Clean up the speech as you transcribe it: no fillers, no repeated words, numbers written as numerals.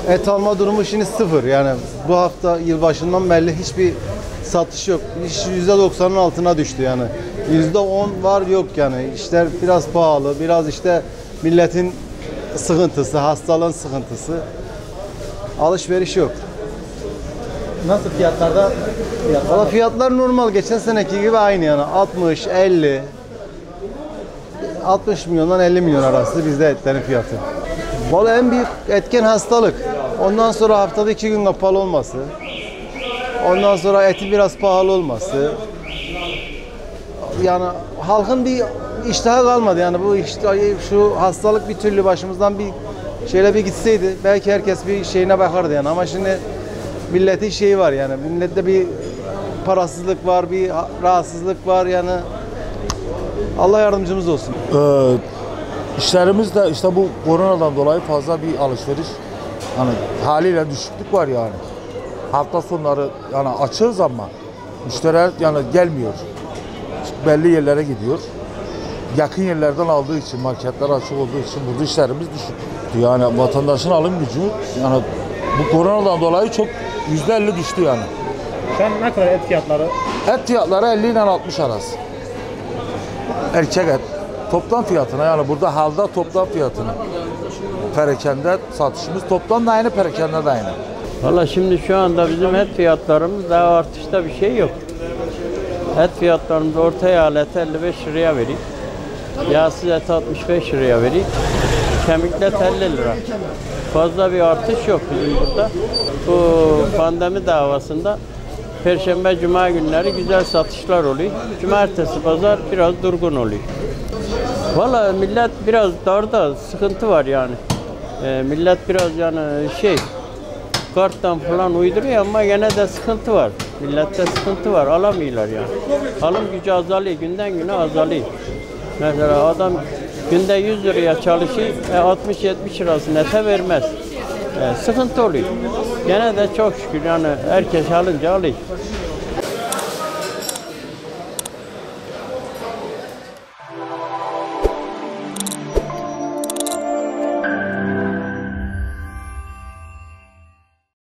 Et alma durumu şimdi sıfır. Yani bu hafta yılbaşından belli hiçbir satış yok. %90'ın altına düştü yani. %10 var yok yani. İşler biraz pahalı, biraz işte milletin sıkıntısı, hastalığın sıkıntısı. Alışveriş yok. Nasıl fiyatlarda? Valla fiyatlar normal. Geçen seneki gibi aynı yani. 60, 50, 60 milyondan 50 milyon arası bizde etlerin fiyatı. Valla en büyük etken hastalık. Ondan sonra haftada 2 gün kapalı olması. Ondan sonra eti biraz pahalı olması. Yani halkın bir iştahı kalmadı yani bu şu hastalık bir türlü başımızdan bir bir gitseydi belki herkes bir şeyine bakardı yani ama şimdi milletin şeyi var yani millette bir parasızlık var, bir rahatsızlık var yani Allah yardımcımız olsun. İşlerimiz de işte bu koronadan dolayı fazla bir alışveriş hani haliyle düşüklük var yani. Hafta sonları yani açığız ama müşteriler yani gelmiyor. Belli yerlere gidiyor. Yakın yerlerden aldığı için, marketler açık olduğu için burada işlerimiz düşük. Yani vatandaşın alım gücü yani bu koronadan dolayı çok %50 düştü yani. Şu an ne kadar et fiyatları? Et fiyatları 50 ile 60 arası. Erkek et. Toplam fiyatına yani burada halda toplam fiyatına. Perakende satışımız toplam da aynı, perakende de aynı. Valla şimdi şu anda bizim et fiyatlarımız daha artışta bir şey yok. Et fiyatlarımız orta yağlı et 55 liraya veriyor. Yağsız et 65 liraya veriyor. Kemikli et 50 lira. Fazla bir artış yok bizim burada. Bu pandemi davasında Perşembe, Cuma günleri güzel satışlar oluyor. Cumartesi, Pazar biraz durgun oluyor. Valla millet biraz darda, sıkıntı var yani. Millet biraz yani karttan falan uyduruyor ama gene de sıkıntı var. Millette sıkıntı var, alamıyorlar yani. Alım gücü azalıyor, günden güne azalıyor. Mesela adam günde 100 liraya çalışıyor, 60-70 lirasını nete vermez. Sıkıntı oluyor. Gene de çok şükür yani herkes alınca alıyor.